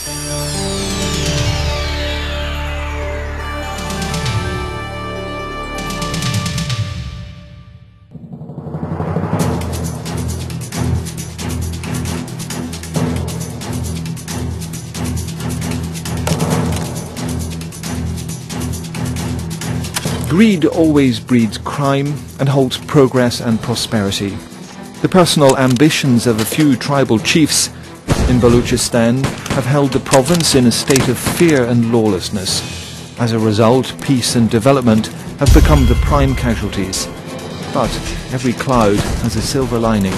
Greed always breeds crime and halts progress and prosperity. The personal ambitions of a few tribal chiefs in Balochistan have held the province in a state of fear and lawlessness. As a result, peace and development have become the prime casualties. But every cloud has a silver lining.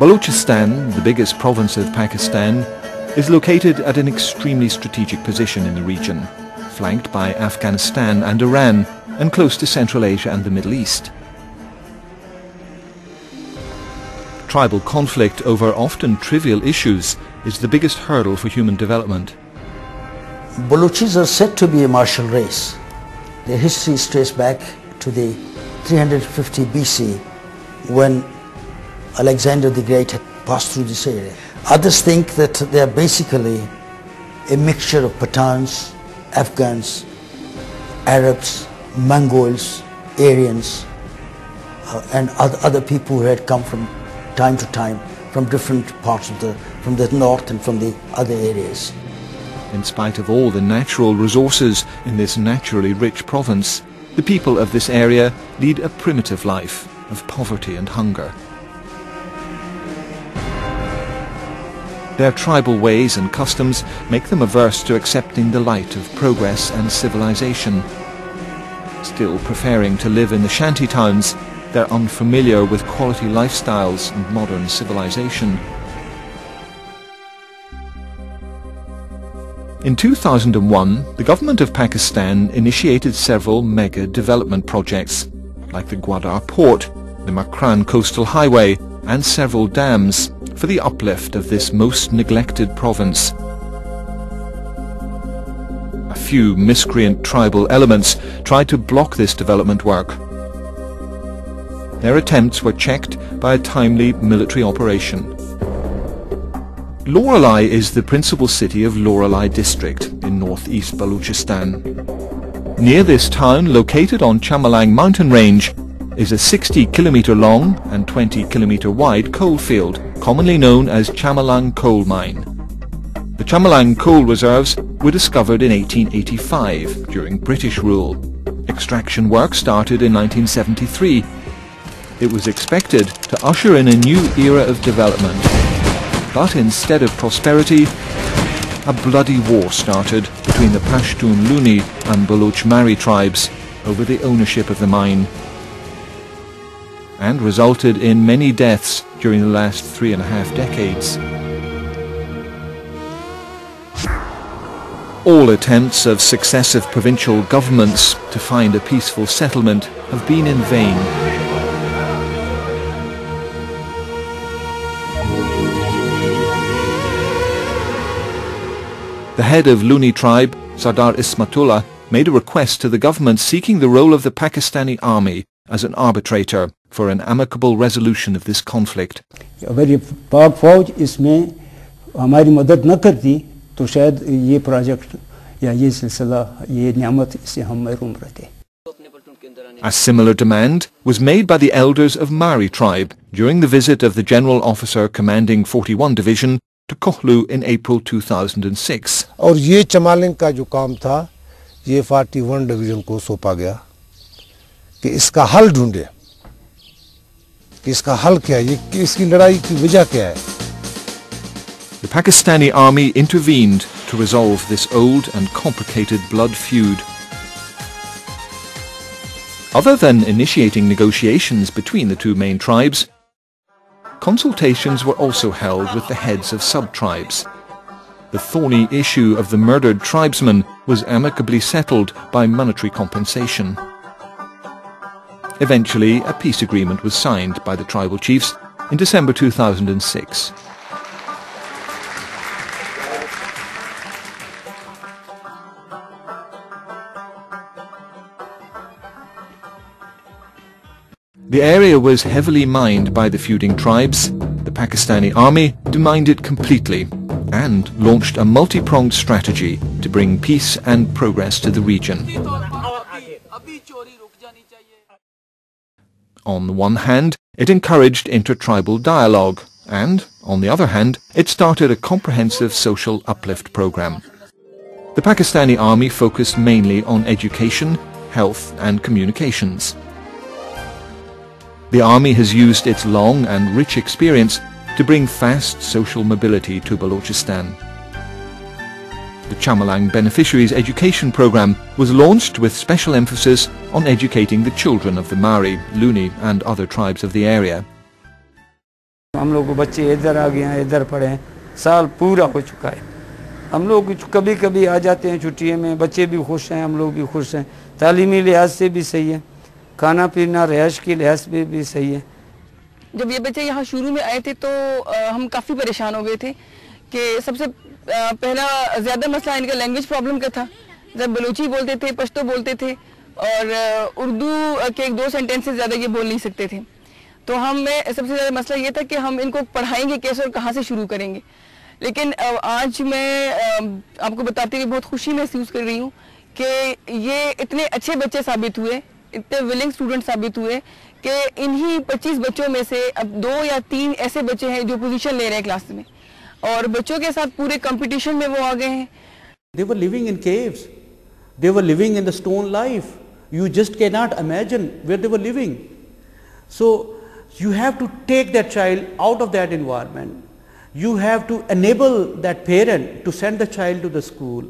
Balochistan, the biggest province of Pakistan, is located at an extremely strategic position in the region, flanked by Afghanistan and Iran, and close to Central Asia and the Middle East. Tribal conflict over often trivial issues is the biggest hurdle for human development. Balochis are said to be a martial race. Their history is traced back to the 350 BC when Alexander the Great had passed through this area. Others think that they are basically a mixture of Pathans, Afghans, Arabs, Mongols, Aryans, and other people who had come from time to time from different parts of from the north and from the other areas. In spite of all the natural resources in this naturally rich province, the people of this area lead a primitive life of poverty and hunger. Their tribal ways and customs make them averse to accepting the light of progress and civilization. Still preferring to live in the shanty towns, they're unfamiliar with quality lifestyles and modern civilization. In 2001, the government of Pakistan initiated several mega development projects, like the Gwadar port, the Makran coastal highway, and several dams for the uplift of this most neglected province. A few miscreant tribal elements tried to block this development work. Their attempts were checked by a timely military operation. Loralai is the principal city of Loralai district in northeast Balochistan. Near this town, located on Chamalang mountain range, is a 60-kilometre long and 20-kilometre wide coal field, commonly known as Chamalang coal mine. The Chamalang coal reserves were discovered in 1885 during British rule. Extraction work started in 1973. It was expected to usher in a new era of development. But instead of prosperity, a bloody war started between the Pashtoon Luni and Marri tribes over the ownership of the mine, and resulted in many deaths during the last 3.5 decades. All attempts of successive provincial governments to find a peaceful settlement have been in vain. The head of Luni tribe, Sardar Ismatullah, made a request to the government seeking the role of the Pakistani army as an arbitrator for an amicable resolution of this conflict. अगर ये पाक फौज इसमें हमारी मदद न करती तो शायद ये प्रोजेक्ट या ये सिलसिला ये नियामत से हम महरूम रहते. A similar demand was made by the elders of Marri tribe during the visit of the General Officer commanding 41 Division to Kohlu in April 2006. और ये चमालिंग का जो काम था ये 41 डिवीजन को सौंपा गया कि इसका हल ढूंढे, कि इसका हल क्या है, ये इसकी लड़ाई की वजह क्या है. The Pakistani army intervened to resolve this old and complicated blood feud. Other than initiating negotiations between the two main tribes, consultations were also held with the heads of sub-tribes. The thorny issue of the murdered tribesmen was amicably settled by monetary compensation. Eventually, a peace agreement was signed by the tribal chiefs in December 2006. The area was heavily mined by the feuding tribes. The Pakistani army demined it completely and launched a multi-pronged strategy to bring peace and progress to the region. On the one hand, it encouraged inter-tribal dialogue, and, on the other hand, it started a comprehensive social uplift program. The Pakistani army focused mainly on education, health and communications. The army has used its long and rich experience to bring fast social mobility to Balochistan. The Chamalang beneficiaries education program was launched with special emphasis on educating the children of the Marri, Luni and other tribes of the area. हम लोग बच्चे इधर आ गए हैं, इधर पढ़े हैं, साल पूरा हो चुका है। हम लोग कभी कभी आ जाते हैं छुट्टियों में, बच्चे भी खुश हैं, हम लोग भी खुश हैं, तालीमी लिहाज से भी सही है, खाना पीना रिहाइश की लिहाज से भी सही है। जब ये बच्चे यहाँ शुरू में आए थे तो हम काफ़ी परेशान हो गए थे कि सबसे पहला ज़्यादा मसला इनका लैंग्वेज प्रॉब्लम का था। जब बलूची बोलते थे, पश्तो बोलते थे और उर्दू के एक दो सेंटेंसेस ज़्यादा ये बोल नहीं सकते थे। तो हमें सबसे ज़्यादा मसला ये था कि हम इनको पढ़ाएंगे कैसे और कहाँ से शुरू करेंगे। लेकिन आज मैं आपको बताते हुए बहुत खुशी महसूस कर रही हूँ कि ये इतने अच्छे बच्चे साबित हुए, इतने विलिंग स्टूडेंट साबित हुए कि इन्हीं 25 बच्चों में से अब 2 या 3 ऐसे बच्चे हैं जो पोजीशन ले रहे हैं क्लास में और बच्चों के साथ पूरे कंपटीशन में वो आ गए हैं। They were living in caves. They were living in the stone life. You just cannot imagine where they were living. So you have to take that child out of that environment. You have to enable that parent to send the child to the school.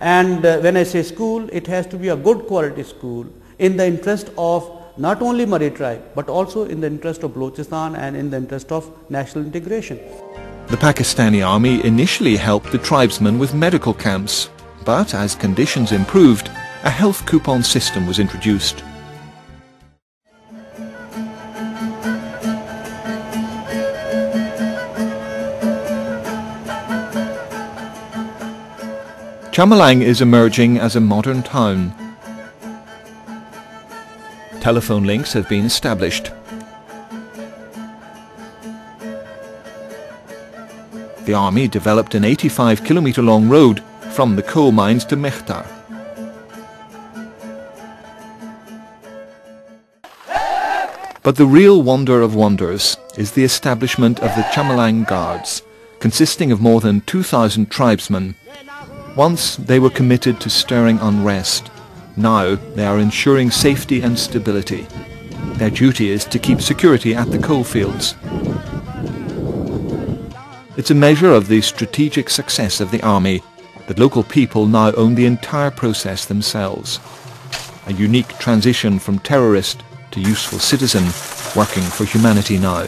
And when I say school, it has to be a good quality school in the interest of not only Marri tribe, but also in the interest of Balochistan and in the interest of national integration. The Pakistani army initially helped the tribesmen with medical camps, but as conditions improved, a health coupon system was introduced. Chamalang is emerging as a modern town. Telephone links have been established. The army developed an 85-kilometre-long road from the coal mines to Mehtar. But the real wonder of wonders is the establishment of the Chamalang Guards, consisting of more than 2,000 tribesmen. Once they were committed to stirring unrest. Now they are ensuring safety and stability. Their duty is to keep security at the coalfields. It's a measure of the strategic success of the army that local people now own the entire process themselves. A unique transition from terrorist to useful citizen working for humanity now.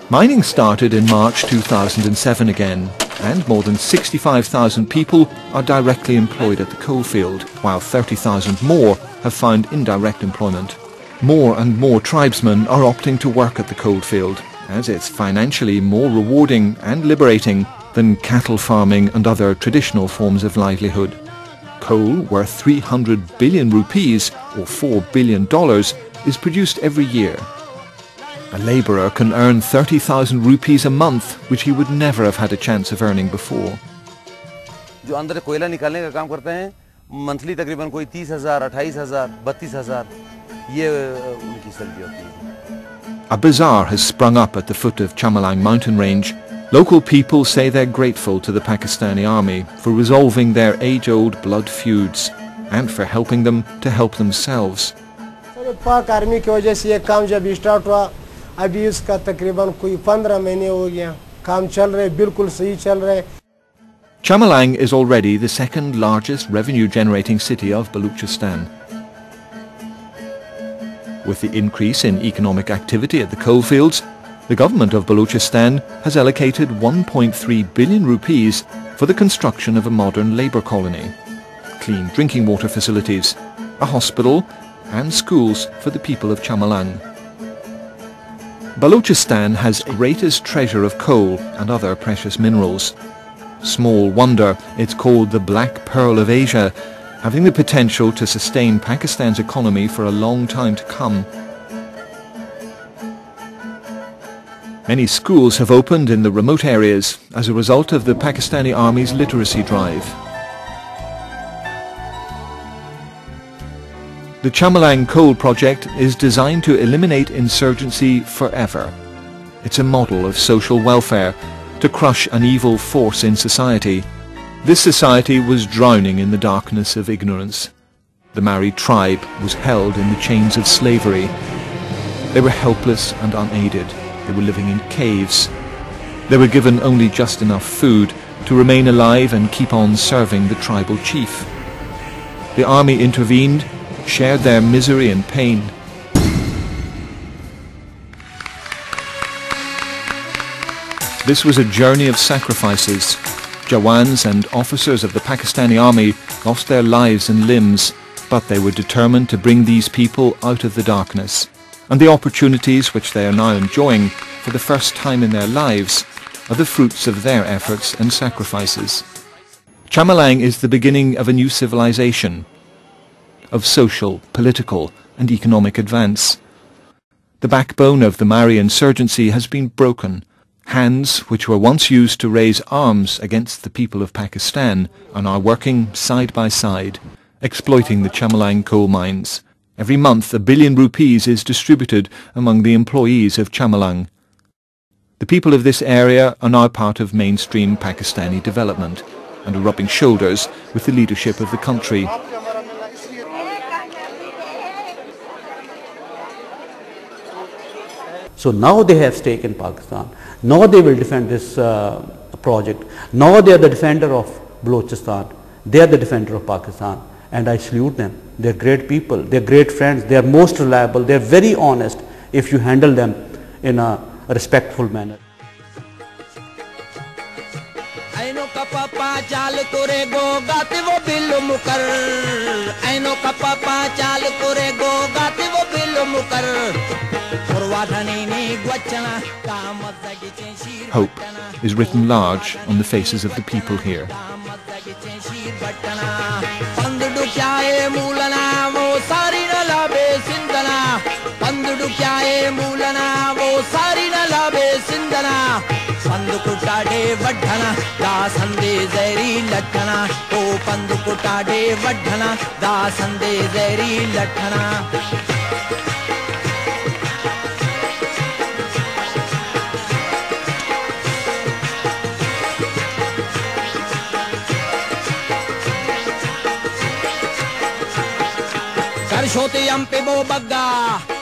Mining started in March 2007 again, and more than 65,000 people are directly employed at the coalfield, while 30,000 more have found indirect employment. More and more tribesmen are opting to work at the coalfield, as it's financially more rewarding and liberating than cattle farming and other traditional forms of livelihood. Coal, worth 300 billion rupees, or $4 billion, is produced every year. A labourer can earn 30,000 rupees a month, which he would never have had a chance of earning before. जो अंदर कोयला निकालने का काम करते हैं, monthly तकरीबन कोई 30,000, 28,000, 32,000 ये उनकी सैलरी होती है. A bazaar has sprung up at the foot of Chamalang mountain range. Local people say they're grateful to the Pakistani army for resolving their age-old blood feuds and for helping them to help themselves. पाक army की वजह से ये काम जब start हुआ, अभी इसका तकरीबन कोई 15 महीने हो गया, काम चल रहे, बिल्कुल सही चल रहे. Chamalang is already the second largest revenue-generating city of Balochistan. With the increase in economic activity at the coalfields, The government of Balochistan has allocated 1.3 billion rupees for the construction of a modern labour colony, clean drinking water facilities, a hospital and schools for the people of Chamalang. Balochistan has greatest treasure of coal and other precious minerals. Small wonder it's called the Black Pearl of Asia, having the potential to sustain Pakistan's economy for a long time to come. Many schools have opened in the remote areas as a result of the Pakistani Army's literacy drive. The Chamalang coal project is designed to eliminate insurgency forever. It's a model of social welfare to crush an evil force in society. This society was drowning in the darkness of ignorance. The Marri tribe was held in the chains of slavery. They were helpless and unaided. They were living in caves. They were given only just enough food to remain alive and keep on serving the tribal chief. The army intervened, shared their misery and pain. This was a journey of sacrifices. Jawans and officers of the Pakistani army lost their lives and limbs, but they were determined to bring these people out of the darkness. And the opportunities which they are now enjoying for the first time in their lives are the fruits of their efforts and sacrifices. Chamalang is the beginning of a new civilization, of social, political and economic advance. The backbone of the Marri insurgency has been broken. Hands which were once used to raise arms against the people of Pakistan are now working side by side, exploiting the Chamalang coal mines. Every month $1 billion rupees is distributed among the employees of Chamalang. The people of this area are now part of mainstream Pakistani development and are rubbing shoulders with the leadership of the country. So now they have stake in Pakistan. Now they will defend this project. Now they are the defender of Balochistan. They are the defender of Pakistan. And I salute them. They are great people. They are great friends. They are most reliable. They are very honest if you handle them in a respectful manner. Hope is written large on the faces of the people here. Shote yam pe bo bagga